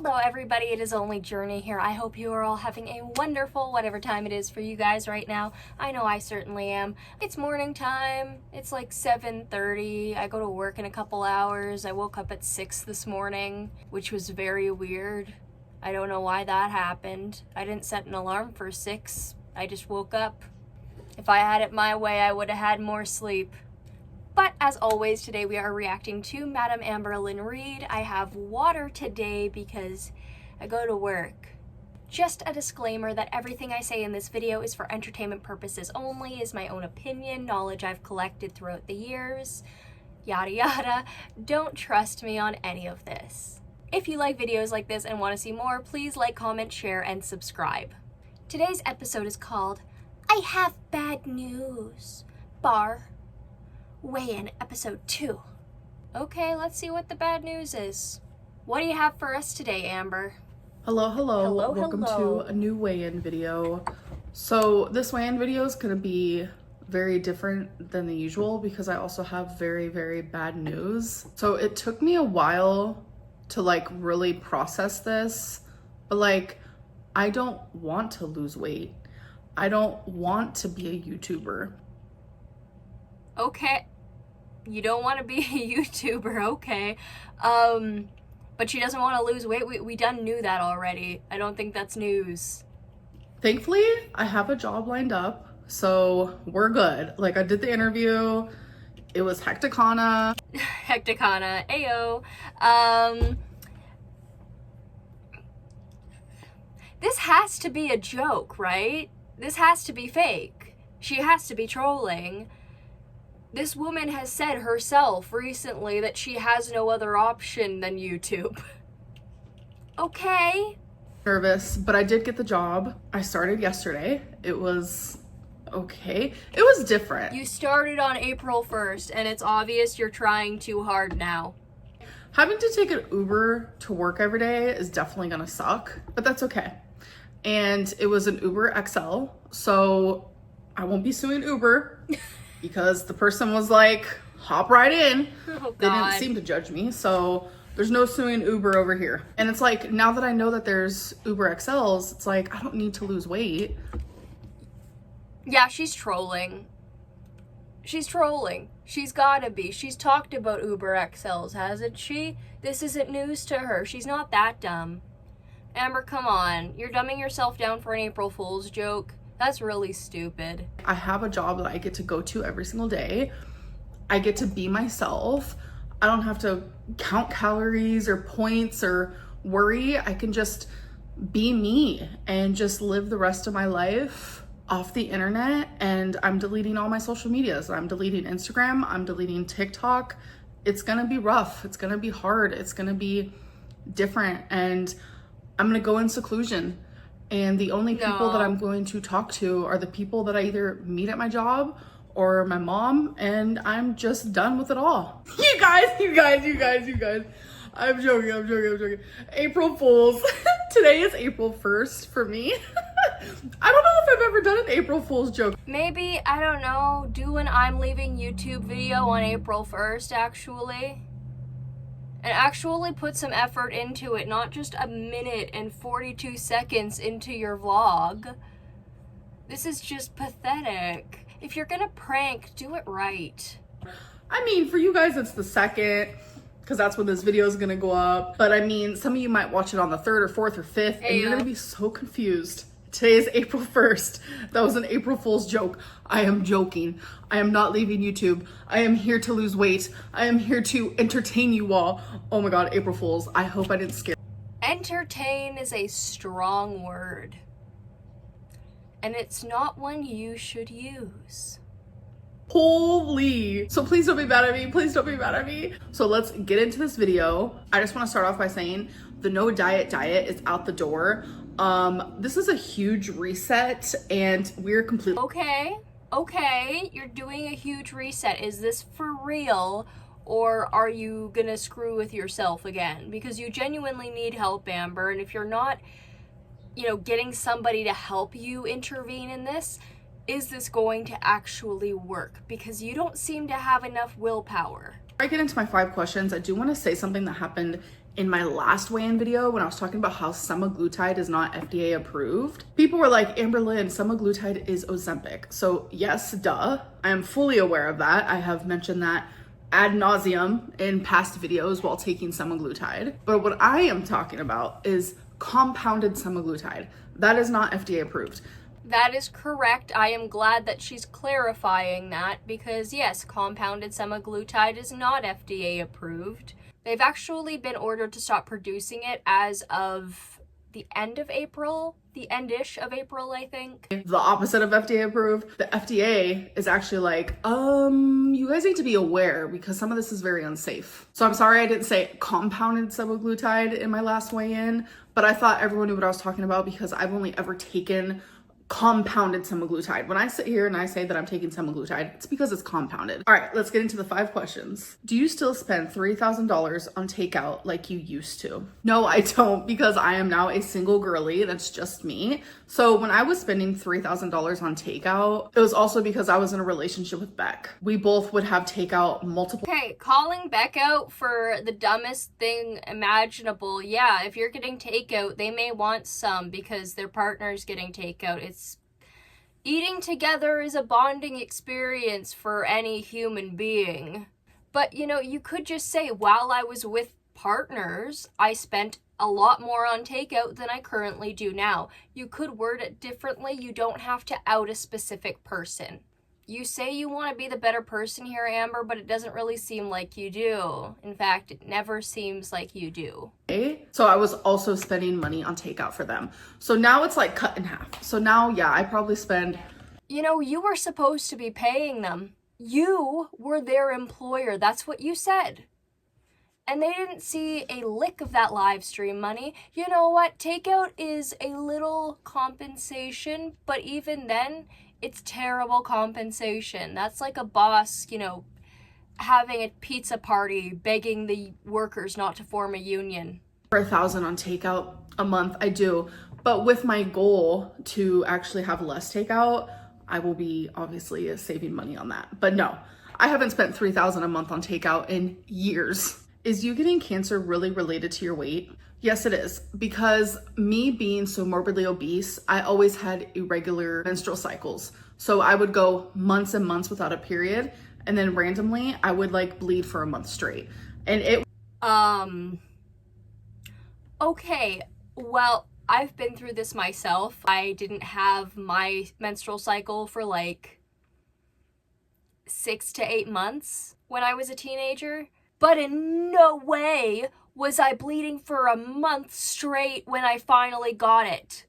Hello everybody, it is only Journey here. I hope you are all having a wonderful whatever time it is for you guys right now. I know I certainly am. It's morning time. It's like 7:30. I go to work in a couple hours. I woke up at 6 this morning, which was very weird. I don't know why that happened. I didn't set an alarm for 6. I just woke up. If I had it my way, I would have had more sleep. But as always, today we are reacting to Madam Amber Lynn Reid. I have water today because I go to work. Just a disclaimer that everything I say in this video is for entertainment purposes only, is my own opinion, knowledge I've collected throughout the years, yada yada. Don't trust me on any of this. If you like videos like this and want to see more, please like, comment, share, and subscribe. Today's episode is called I Have Bad News, Weigh-in episode 2. Okay, let's see what the bad news is. What do you have for us today, Amber? Hello. Welcome to a new weigh-in video. So this weigh-in video is going to be very different than the usual because I also have very, very bad news. So it took me a while to really process this, but I don't want to lose weight. I don't want to be a YouTuber. Okay. You don't want to be a YouTuber, okay. But she doesn't want to lose weight. We done knew that already. I don't think that's news. Thankfully, I have a job lined up, so we're good. I did the interview. It was hecticana. Hecticana, ayo. This has to be a joke, right? This has to be fake. She has to be trolling. This woman has said herself recently that she has no other option than YouTube. Okay. Nervous, but I did get the job. I started yesterday. It was okay. It was different. You started on April 1st, and it's obvious you're trying too hard now. Having to take an Uber to work every day is definitely gonna suck, but that's okay. And it was an Uber XL, so I won't be suing Uber. Because the person was like, hop right in. Oh, they didn't seem to judge me, so there's no suing Uber over here. And it's now that I know that there's Uber XLs, it's I don't need to lose weight. Yeah, she's trolling. She's trolling. She's gotta be. She's talked about Uber XLs, hasn't she? This isn't news to her. She's not that dumb. Amber, come on. You're dumbing yourself down for an April Fool's joke. That's really stupid. I have a job that I get to go to every single day. I get to be myself. I don't have to count calories or points or worry. I can just be me and just live the rest of my life off the internet. And I'm deleting all my social medias. I'm deleting Instagram. I'm deleting TikTok. It's gonna be rough. It's gonna be hard. It's gonna be different. And I'm gonna go in seclusion. And the only people that I'm going to talk to are the people that I either meet at my job or my mom, and I'm just done with it all. You guys. I'm joking. April Fools. Today is April 1st for me. I don't know if I've ever done an April Fool's joke. Maybe, I don't know, do an I'm leaving YouTube video on April 1st, actually. And actually put some effort into it, not just a minute and 42 seconds into your vlog. This is just pathetic. If you're gonna prank, do it right. I mean, for you guys, it's the 2nd, because that's when this video is gonna go up. But I mean, some of you might watch it on the 3rd or 4th or 5th, and you're gonna be so confused. Today is April 1st. That was an April Fool's joke. I am joking. I am not leaving YouTube. I am here to lose weight. I am here to entertain you all. Oh my God, April Fools. I hope I didn't scare. Entertain is a strong word. And it's not one you should use. Holy. So please don't be mad at me. Please don't be mad at me. So let's get into this video. I just want to start off by saying the no diet is out the door. This is a huge reset and we're completely okay, you're doing a huge reset. Is this for real, or are you gonna screw with yourself again? Because you genuinely need help, Amber, and if you're not, getting somebody to help you intervene in this, is this going to actually work? Because you don't seem to have enough willpower. Before I get into my 5 questions, I do want to say something that happened in my last weigh-in video when I was talking about how semaglutide is not FDA approved. People were like, Amber Lynn, semaglutide is Ozempic. So yes, duh. I am fully aware of that. I have mentioned that ad nauseum in past videos while taking semaglutide. But what I am talking about is compounded semaglutide. That is not FDA approved. That is correct. I am glad that she's clarifying that because yes, compounded semaglutide is not FDA approved. They've actually been ordered to stop producing it as of the end of April, the end-ish of April, I think. The opposite of FDA approved. The FDA is actually like, you guys need to be aware because some of this is very unsafe. So I'm sorry I didn't say compounded semaglutide in my last weigh-in, but I thought everyone knew what I was talking about because I've only ever taken compounded semaglutide. When I sit here and I say that I'm taking semaglutide, it's because it's compounded. All right, let's get into the 5 questions. Do you still spend $3,000 on takeout like you used to? No, I don't, because I am now a single girly. That's just me. So when I was spending $3,000 on takeout, it was also because I was in a relationship with Beck. We both would have takeout multiple. Okay, calling Beck out for the dumbest thing imaginable. Yeah, if you're getting takeout, they may want some because their partner's getting takeout. Eating together is a bonding experience for any human being. But, you know, you could just say, while I was with partners, I spent a lot more on takeout than I currently do now. You could word it differently. You don't have to out a specific person. You say you want to be the better person here, Amber, but it doesn't really seem like you do. In fact, it never seems like you do. So I was also spending money on takeout for them. So now it's like cut in half. So now, yeah, I probably spend... You know, you were supposed to be paying them. You were their employer. That's what you said. And they didn't see a lick of that live stream money. You know what? Takeout is a little compensation, but even then, it's terrible compensation. That's like a boss, you know, having a pizza party, begging the workers not to form a union. For $1,000 on takeout a month, I do. But with my goal to actually have less takeout, I will be obviously saving money on that. But no, I haven't spent $3,000 a month on takeout in years. Is you getting cancer really related to your weight? Yes, it is. Because me being so morbidly obese, I always had irregular menstrual cycles. So I would go months and months without a period. And then randomly, I would like bleed for a month straight. And it... Okay, well, I've been through this myself. I didn't have my menstrual cycle for like 6 to 8 months when I was a teenager. But in no way was I bleeding for a month straight when I finally got it.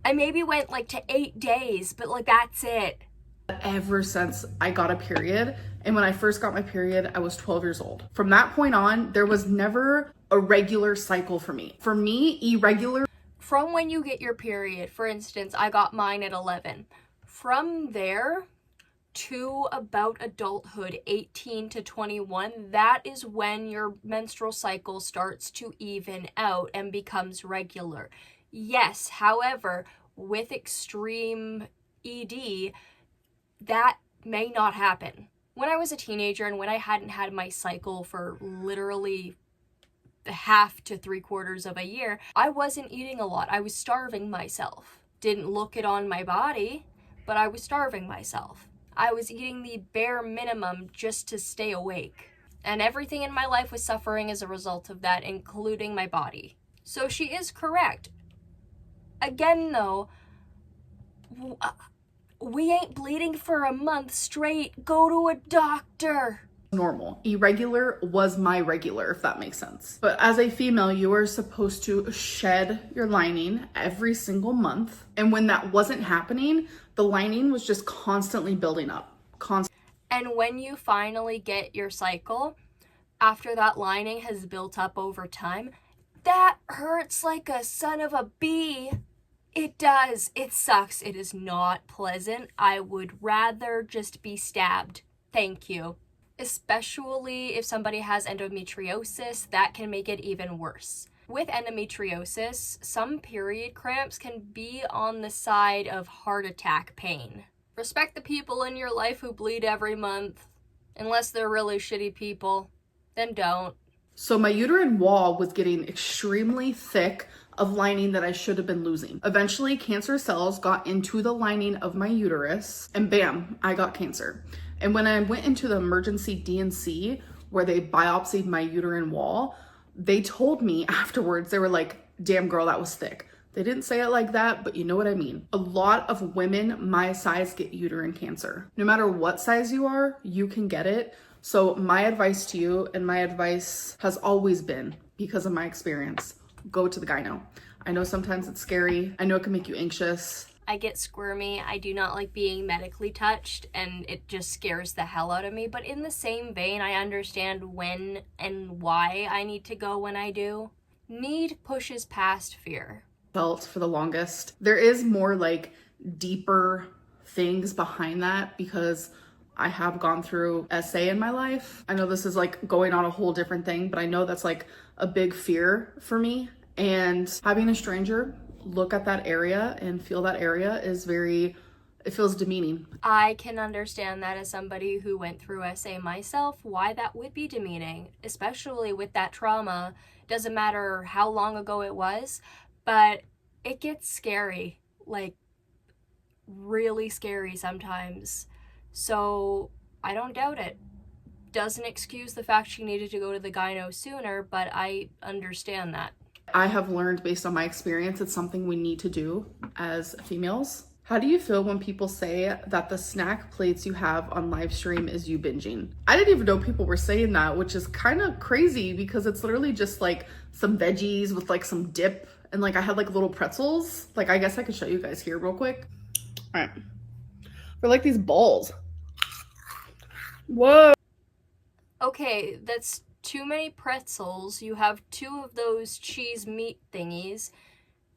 I maybe went like to 8 days, but like that's it. Ever since I got a period, and when I first got my period, I was 12 years old. From that point on, there was never a regular cycle for me. For me, irregular. From when you get your period, for instance, I got mine at 11. From there to about adulthood, 18 to 21, that is when your menstrual cycle starts to even out and becomes regular. Yes, however, with extreme ED, that may not happen. When I was a teenager and when I hadn't had my cycle for literally half to 3/4 of a year, I wasn't eating a lot. I was starving myself. Didn't look it on my body, but I was starving myself. I was eating the bare minimum just to stay awake. And everything in my life was suffering as a result of that, including my body. So she is correct. Again, though, we ain't bleeding for a month straight. Go to a doctor. Normal. Irregular was my regular, if that makes sense. But as a female, you are supposed to shed your lining every single month. And when that wasn't happening, the lining was just constantly building up. And when you finally get your cycle, after that lining has built up over time, that hurts like a son of a bee. It does. It sucks. It is not pleasant. I would rather just be stabbed. Thank you. Especially if somebody has endometriosis, that can make it even worse. With endometriosis, some period cramps can be on the side of heart attack pain. Respect the people in your life who bleed every month. Unless they're really shitty people, then don't. So my uterine wall was getting extremely thick of lining that I should have been losing. Eventually, cancer cells got into the lining of my uterus, and bam, I got cancer. And when I went into the emergency D&C, where they biopsied my uterine wall, they told me afterwards, they were like, damn girl, that was thick. They didn't say it like that, but you know what I mean. A lot of women my size get uterine cancer. No matter what size you are, you can get it. So my advice to you, and my advice has always been, because of my experience, go to the gyno. I know sometimes it's scary. I know it can make you anxious. I get squirmy. I do not like being medically touched, and it just scares the hell out of me. But in the same vein, I understand when and why I need to go when I do. Need pushes past fear. Felt for the longest. There is more like deeper things behind that, because I have gone through SA in my life. I know this is like going on a whole different thing, but I know that's like a big fear for me. And having a stranger look at that area and feel that area is it feels demeaning. I can understand that as somebody who went through SA myself, why that would be demeaning, especially with that trauma. Doesn't matter how long ago it was, but it gets scary, like really scary sometimes. So I don't doubt it. Doesn't excuse the fact she needed to go to the gyno sooner, but I understand that. I have learned based on my experience, it's something we need to do as females. How do you feel when people say that the snack plates you have on live stream is you binging? I didn't even know people were saying that, which is kind of crazy because it's literally just like some veggies with like some dip, and like I had like little pretzels. Like I guess I could show you guys here real quick. All right. They're like these balls. Whoa. Okay, that's too many pretzels. You have 2 of those cheese meat thingies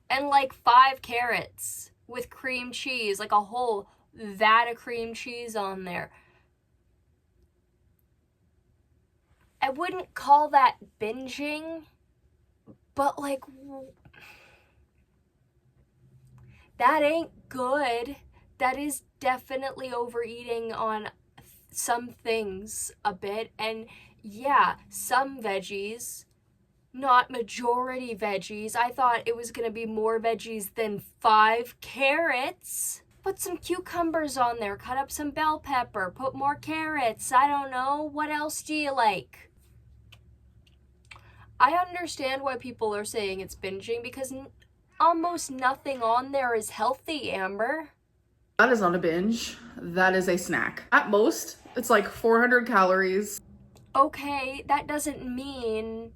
and like 5 carrots with cream cheese, like a whole vat of cream cheese on there. I wouldn't call that binging, but like that ain't good. That is definitely overeating on some things a bit. And yeah, some veggies, not majority veggies. I thought it was gonna be more veggies than 5 carrots. Put some cucumbers on there, cut up some bell pepper, put more carrots. I don't know. What else do you like? I understand why people are saying it's binging, because almost nothing on there is healthy, Amber. That is not a binge. That is a snack. At most, it's like 400 calories. Okay, that doesn't mean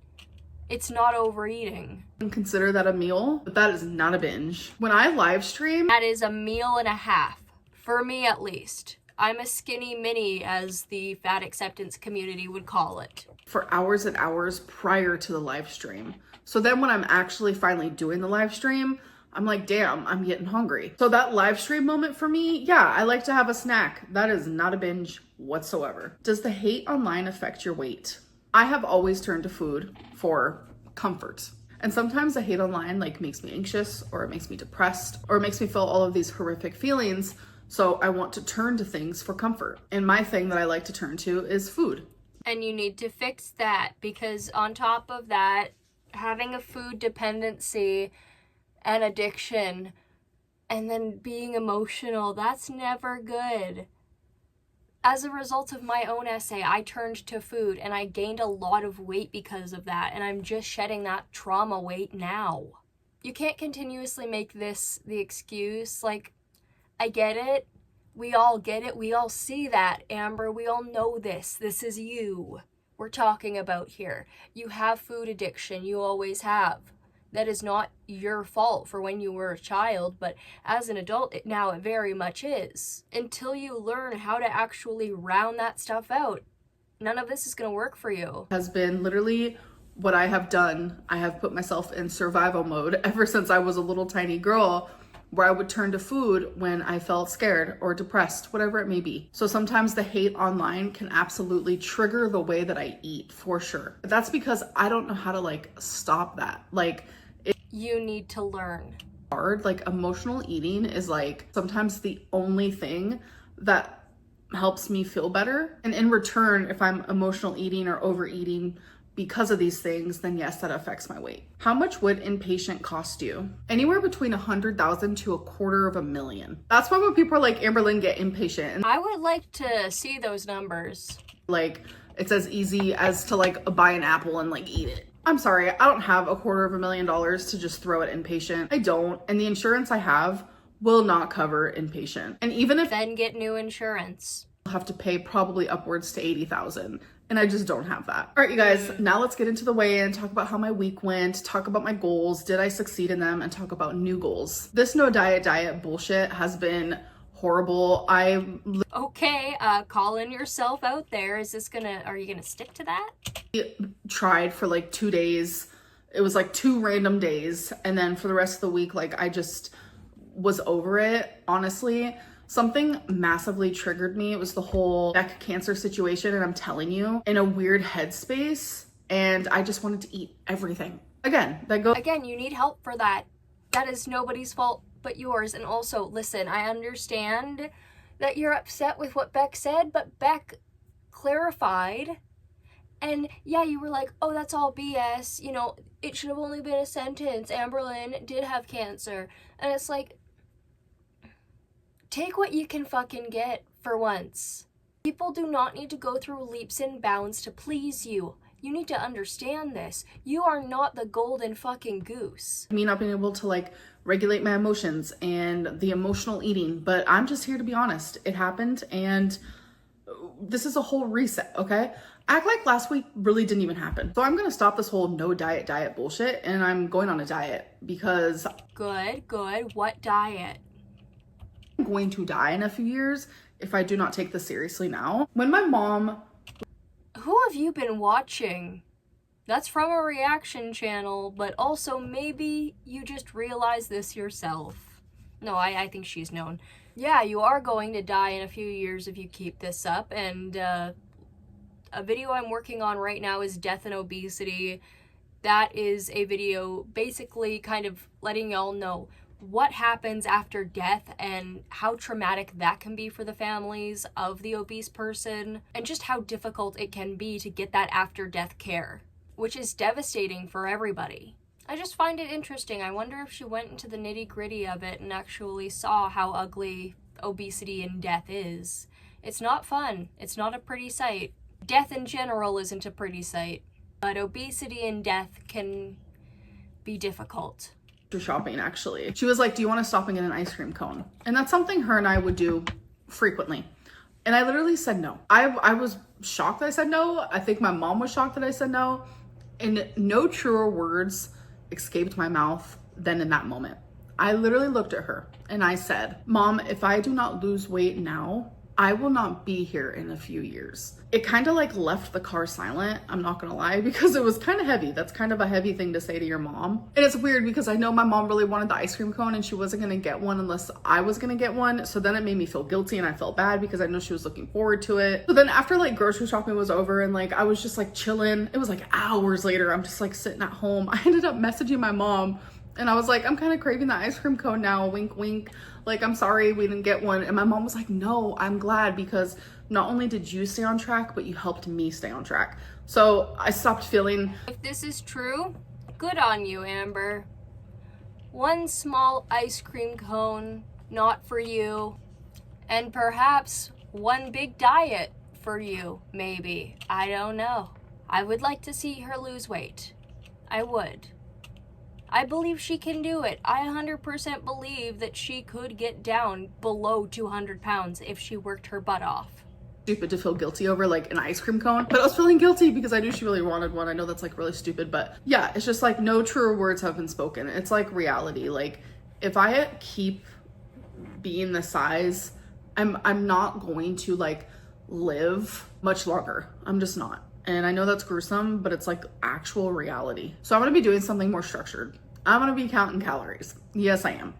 it's not overeating. And consider that a meal, but that is not a binge. When I live stream, That is a meal and a half, for me at least. I'm a skinny mini, as the fat acceptance community would call it. for hours and hours prior to the live stream. So then when I'm actually finally doing the live stream, I'm like, damn, I'm getting hungry. So that live stream moment for me, yeah, I like to have a snack. That is not a binge whatsoever. Does the hate online affect your weight? I have always turned to food for comfort. And sometimes the hate online like makes me anxious, or it makes me depressed, or it makes me feel all of these horrific feelings. So I want to turn to things for comfort. And my thing that I like to turn to is food. And you need to fix that, because on top of that, having a food dependency and addiction and then being emotional, that's never good. As a result of my own essay, I turned to food and I gained a lot of weight because of that, and I'm just shedding that trauma weight now. You can't continuously make this the excuse. Like, I get it. We all get it. We all see that, Amber. We all know this. This is you we're talking about here. You have food addiction. You always have. That is not your fault for when you were a child, but as an adult, now it very much is. Until you learn how to actually round that stuff out, none of this is going to work for you. Has been literally what I have done. I have put myself in survival mode ever since I was a little tiny girl, where I would turn to food when I felt scared or depressed, whatever it may be. So sometimes the hate online can absolutely trigger the way that I eat, for sure. But that's because I don't know how to like stop that. Like, you need to learn. Hard. Like, emotional eating is like sometimes the only thing that helps me feel better. And in return, if I'm emotional eating or overeating because of these things, then yes, that affects my weight. How much would inpatient cost you? Anywhere between 100,000 to $250,000. That's why when people are like, Amberlynn, get inpatient. And I would like to see those numbers. like, it's as easy as to like buy an apple and like eat it. I'm sorry, I don't have $250,000 to just throw at inpatient. I don't. And the insurance I have will not cover inpatient. And even if Then get new insurance. I'll have to pay probably upwards to 80,000. And I just don't have that. All right, you guys, now let's get into the weigh-in, talk about how my week went, talk about my goals, did I succeed in them, and talk about new goals. This no diet bullshit has been horrible. Okay, calling yourself out there. Are you gonna stick to that? Tried for like 2 days. It was like 2 random days. And then for the rest of the week, like I just was over it, honestly. Something massively triggered me. It was the whole neck cancer situation, and I'm telling you, in a weird headspace, and I just wanted to eat everything. Again, you need help for that. That is nobody's fault but yours. And also, listen, I understand that you're upset with what Beck said, but Beck clarified. And yeah, you were like, oh, that's all BS. You know, it should have only been a sentence. Amberlynn did have cancer. And it's like, take what you can fucking get for once. People do not need to go through leaps and bounds to please you. You need to understand this. You are not the golden fucking goose. Me not being able to like regulate my emotions and the emotional eating, but I'm just here to be honest. It happened, and this is a whole reset, okay? Act like last week really didn't even happen. So I'm gonna stop this whole no diet bullshit, and I'm going on a diet because... Good. What diet? I'm going to die in a few years if I do not take this seriously now. When my mom... Who have you been watching? That's from a reaction channel, but also maybe you just realize this yourself. No, I think she's known. Yeah, you are going to die in a few years if you keep this up, and a video I'm working on right now is Death and Obesity. That is a video basically kind of letting y'all know what happens after death and how traumatic that can be for the families of the obese person, and just how difficult it can be to get that after death care, which is devastating for everybody. I just find it interesting. I wonder if she went into the nitty-gritty of it and actually saw how ugly obesity and death is. It's not fun. It's not a pretty sight. Death in general isn't a pretty sight, but obesity and death can be difficult. Shopping, actually. She was like, do you want to stop and get an ice cream cone? And that's something her and I would do frequently. And I literally said no. I was shocked that I said no. I think my mom was shocked that I said no. And no truer words escaped my mouth than in that moment. I literally looked at her and I said, Mom, if I do not lose weight now, I will not be here in a few years. It kind of like left the car silent, I'm not gonna lie, because it was kind of heavy. That's kind of a heavy thing to say to your mom. And it's weird because I know my mom really wanted the ice cream cone and she wasn't gonna get one unless I was gonna get one. So then it made me feel guilty and I felt bad because I know she was looking forward to it. So then after like grocery shopping was over and like I was just like chilling, it was like hours later, I'm just like sitting at home. I ended up messaging my mom and I was like, I'm kind of craving the ice cream cone now, wink, wink. Like, I'm sorry we didn't get one. And my mom was like, no, I'm glad because not only did you stay on track, but you helped me stay on track. So I stopped feeling... If this is true, good on you, Amber. One small ice cream cone, not for you. And perhaps one big diet for you, maybe. I don't know. I would like to see her lose weight. I would. I believe she can do it. I 100% believe that she could get down below 200 pounds if she worked her butt off. Stupid to feel guilty over like an ice cream cone, but I was feeling guilty because I knew she really wanted one. I know that's like really stupid, but yeah, it's just like no truer words have been spoken. It's like reality. Like if I keep being the size, I'm not going to like live much longer. I'm just not. And I know that's gruesome, but it's like actual reality. So I'm gonna be doing something more structured. I'm gonna be counting calories. Yes, I am.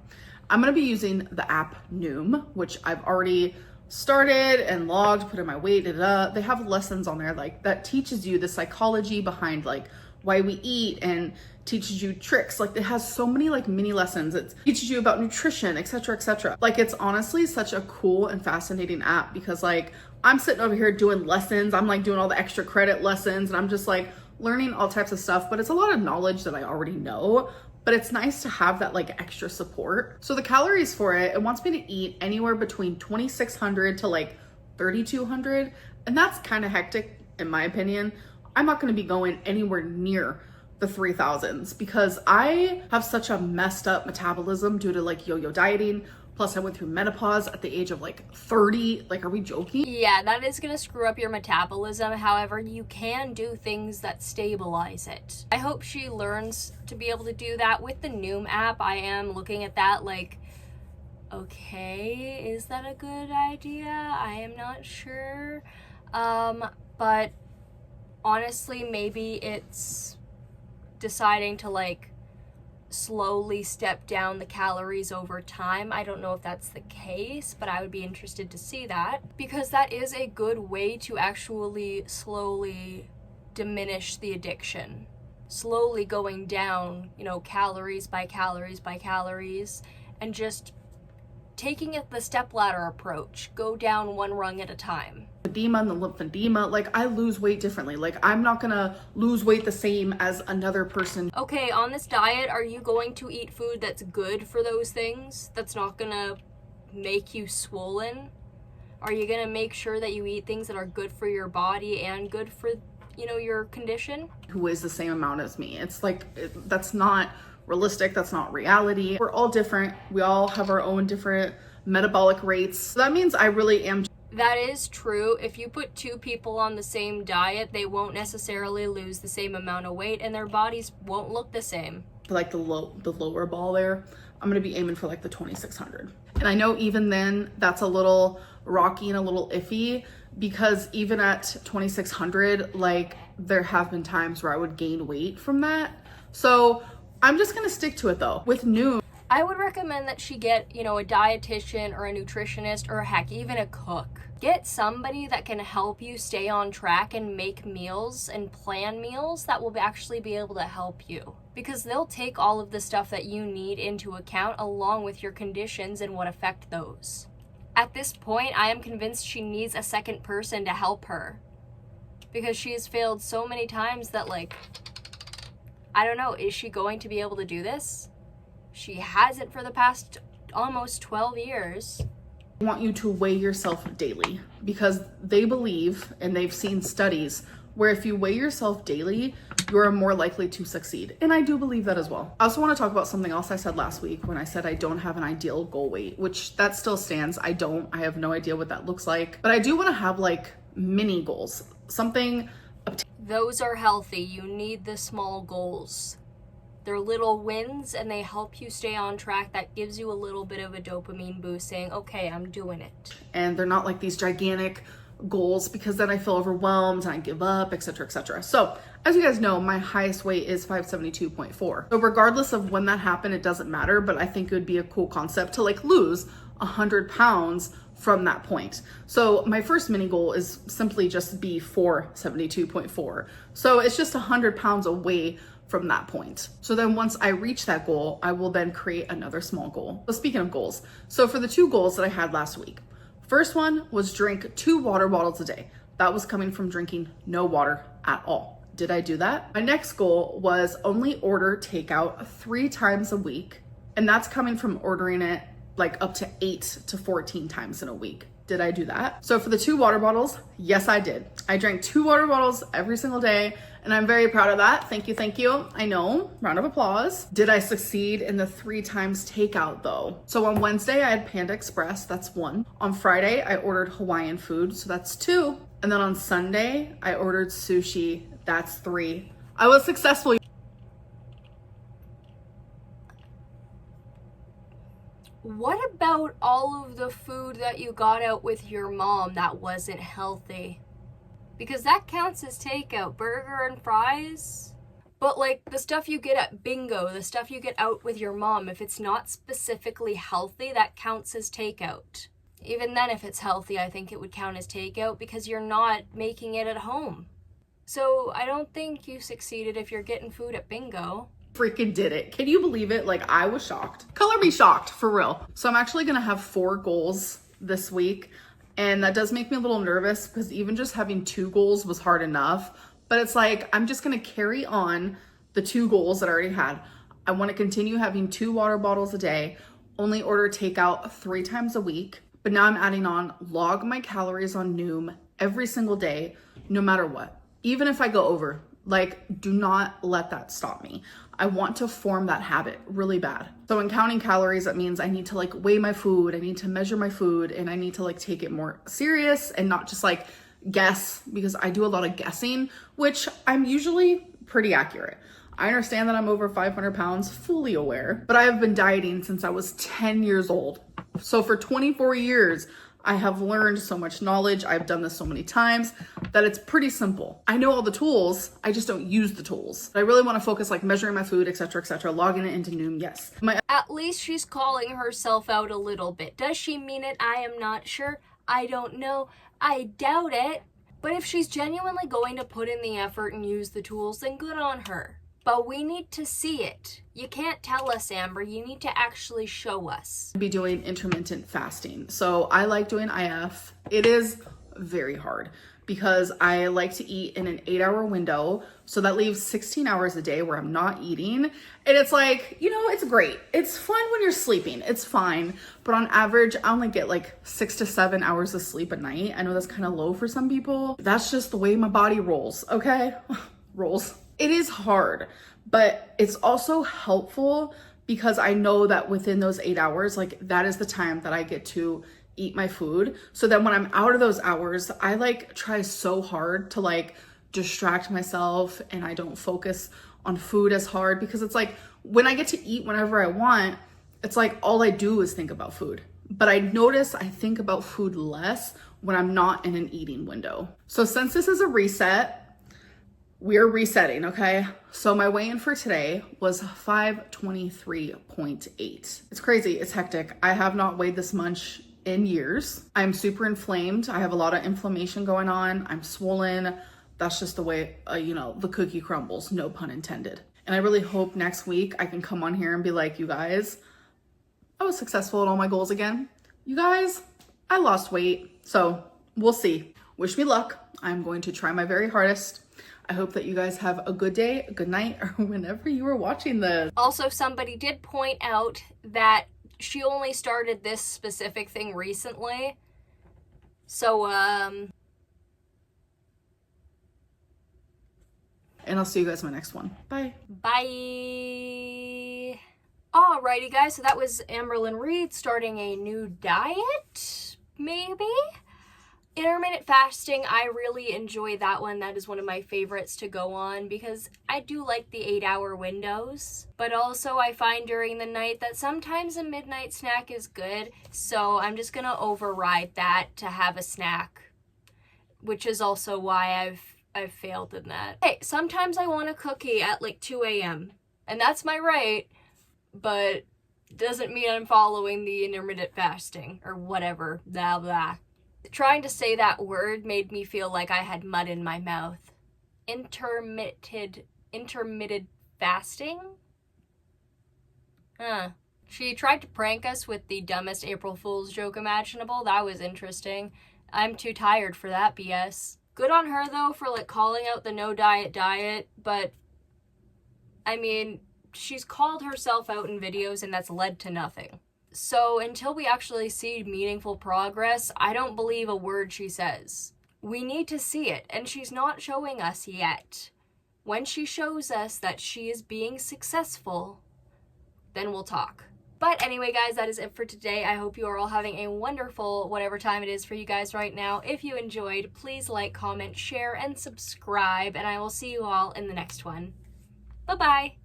I'm gonna be using the app Noom, which I've already started and logged, put in my weight, They have lessons on there like that teaches you the psychology behind like why we eat and teaches you tricks. Like it has so many like mini lessons. It teaches you about nutrition, etc., etc. Like it's honestly such a cool and fascinating app because like I'm sitting over here doing lessons. I'm like doing all the extra credit lessons and I'm just like, learning all types of stuff, but it's a lot of knowledge that I already know. But it's nice to have that like extra support. So the calories for it wants me to eat anywhere between 2,600 to like 3,200. And that's kind of hectic in my opinion. I'm not going to be going anywhere near the 3,000s because I have such a messed up metabolism due to like yo-yo dieting. Plus I went through menopause at the age of like 30. Like, are we joking? Yeah, that is gonna screw up your metabolism. However, you can do things that stabilize it. I hope she learns to be able to do that with the Noom app. I am looking at that like, okay, is that a good idea? I am not sure. But honestly, maybe it's deciding to like slowly step down the calories over time. I don't know if that's the case, but I would be interested to see that because that is a good way to actually slowly diminish the addiction. Slowly going down, you know, calories by calories by calories, and just taking it the stepladder approach. Go down one rung at a time. Edema and the lymphedema, like I lose weight differently. Like I'm not gonna lose weight the same as another person. Okay, on this diet, are you going to eat food that's good for those things? That's not gonna make you swollen? Are you gonna make sure that you eat things that are good for your body and good for, you know, your condition? Who weighs the same amount as me? It's like, that's not realistic. That's not reality. We're all different. We all have our own different metabolic rates. So that means I really am. That is true. If you put two people on the same diet, they won't necessarily lose the same amount of weight and their bodies won't look the same. Like the lower ball there, I'm gonna be aiming for like the 2,600. And I know even then that's a little rocky and a little iffy because even at 2,600, like there have been times where I would gain weight from that. So I'm just gonna stick to it though. With Noom, I would recommend that she get, you know, a dietitian or a nutritionist or heck, even a cook. Get somebody that can help you stay on track and make meals and plan meals that will actually be able to help you. Because they'll take all of the stuff that you need into account along with your conditions and what affect those. At this point, I am convinced she needs a second person to help her. Because she has failed so many times that like, I don't know, is she going to be able to do this? She hasn't for the past almost 12 years. I want you to weigh yourself daily because they believe, and they've seen studies, where if you weigh yourself daily, you're more likely to succeed. And I do believe that as well. I also want to talk about something else I said last week when I said I don't have an ideal goal weight, which that still stands. I have no idea what that looks like, but I do want to have like mini goals, something. Those are healthy. You need the small goals. They're little wins and they help you stay on track. That gives you a little bit of a dopamine boost saying, okay, I'm doing it. And they're not like these gigantic goals because then I feel overwhelmed and I give up, etc., etc. So as you guys know, my highest weight is 572.4. So regardless of when that happened, it doesn't matter, but I think it would be a cool concept to like lose 100 pounds from that point. So my first mini goal is simply just be 472.4. So it's just 100 pounds away from that point. So then once I reach that goal, I will then create another small goal. So speaking of goals, so for the 2 goals that I had last week, first one was drink 2 water bottles a day. That was coming from drinking no water at all. Did I do that? My next goal was only order takeout 3 times a week. And that's coming from ordering it like up to 8 to 14 times in a week. Did I do that? So for the 2 water bottles, yes, I did. I drank 2 water bottles every single day, and I'm very proud of that. Thank you, thank you. I know, round of applause. Did I succeed in the 3 times takeout though? So on Wednesday, I had Panda Express, that's 1. On Friday, I ordered Hawaiian food, so that's 2. And then on Sunday, I ordered sushi, that's 3. I was successful. What about all of the food that you got out with your mom that wasn't healthy? Because that counts as takeout, burger and fries. But like the stuff you get at bingo, the stuff you get out with your mom, if it's not specifically healthy, that counts as takeout. Even then, if it's healthy, I think it would count as takeout because you're not making it at home. So I don't think you succeeded if you're getting food at bingo. Freaking did it. Can you believe it? Like I was shocked. Color me shocked, for real. So I'm actually gonna have 4 goals this week. And that does make me a little nervous because even just having 2 goals was hard enough. But it's like, I'm just gonna carry on the 2 goals that I already had. I wanna continue having 2 water bottles a day, only order takeout 3 times a week. But now I'm adding on log my calories on Noom every single day, no matter what. Even if I go over, like, do not let that stop me. I want to form that habit really bad. So in counting calories, that means I need to like weigh my food, I need to measure my food, and I need to like take it more serious and not just like guess, because I do a lot of guessing, which I'm usually pretty accurate. I understand that I'm over 500 pounds, fully aware, but I have been dieting since I was 10 years old. So for 24 years, I have learned so much knowledge. I've done this so many times that it's pretty simple. I know all the tools, I just don't use the tools. I really want to focus like measuring my food, etc., logging it into Noom, yes. At least she's calling herself out a little bit. Does she mean it? I am not sure. I don't know. I doubt it. But if she's genuinely going to put in the effort and use the tools, then good on her. But we need to see it. You can't tell us, Amber. You need to actually show us. Be doing intermittent fasting. So I like doing IF. It is very hard because I like to eat in an 8-hour window. So that leaves 16 hours a day where I'm not eating. And it's like, you know, it's great. It's fun when you're sleeping. It's fine. But on average, I only get like 6 to 7 hours of sleep a night. I know that's kind of low for some people. That's just the way my body rolls, okay? Rolls. It is hard, but it's also helpful because I know that within those 8 hours, like that is the time that I get to eat my food. So then when I'm out of those hours, I like try so hard to like distract myself and I don't focus on food as hard, because it's like when I get to eat whenever I want, it's like all I do is think about food. But I notice I think about food less when I'm not in an eating window. So since this is a reset, we're resetting, okay? So my weigh-in for today was 523.8. It's crazy, it's hectic. I have not weighed this much in years. I'm super inflamed. I have a lot of inflammation going on. I'm swollen. That's just the way, you know, the cookie crumbles, no pun intended. And I really hope next week I can come on here and be like, you guys, I was successful at all my goals again. You guys, I lost weight. So we'll see. Wish me luck. I'm going to try my very hardest. I hope that you guys have a good day, a good night, or whenever you are watching this. Also, somebody did point out that she only started this specific thing recently. So, And I'll see you guys in my next one. Bye. Bye. Alrighty, guys. So that was Amberlyn Reed starting a new diet, maybe? Intermittent fasting, I really enjoy that one. That is one of my favorites to go on because I do like the 8-hour windows. But also I find during the night that sometimes a midnight snack is good. So I'm just going to override that to have a snack, which is also why I've failed in that. Hey, sometimes I want a cookie at like 2 a.m. and that's my right, but doesn't mean I'm following the intermittent fasting or whatever, blah, blah. Trying to say that word made me feel like I had mud in my mouth. Intermittent fasting? She tried to prank us with the dumbest April Fool's joke imaginable. That was interesting. I'm too tired for that BS. Good on her, though, for, like, calling out the no diet, but, I mean, she's called herself out in videos, and that's led to nothing. So until we actually see meaningful progress, I don't believe a word she says. We need to see it, and she's not showing us yet. When she shows us that she is being successful, then we'll talk. But anyway, guys, that is it for today. I hope you are all having a wonderful whatever time it is for you guys right now. If you enjoyed, please like, comment, share, and subscribe, and I will see you all in the next one. Bye-bye!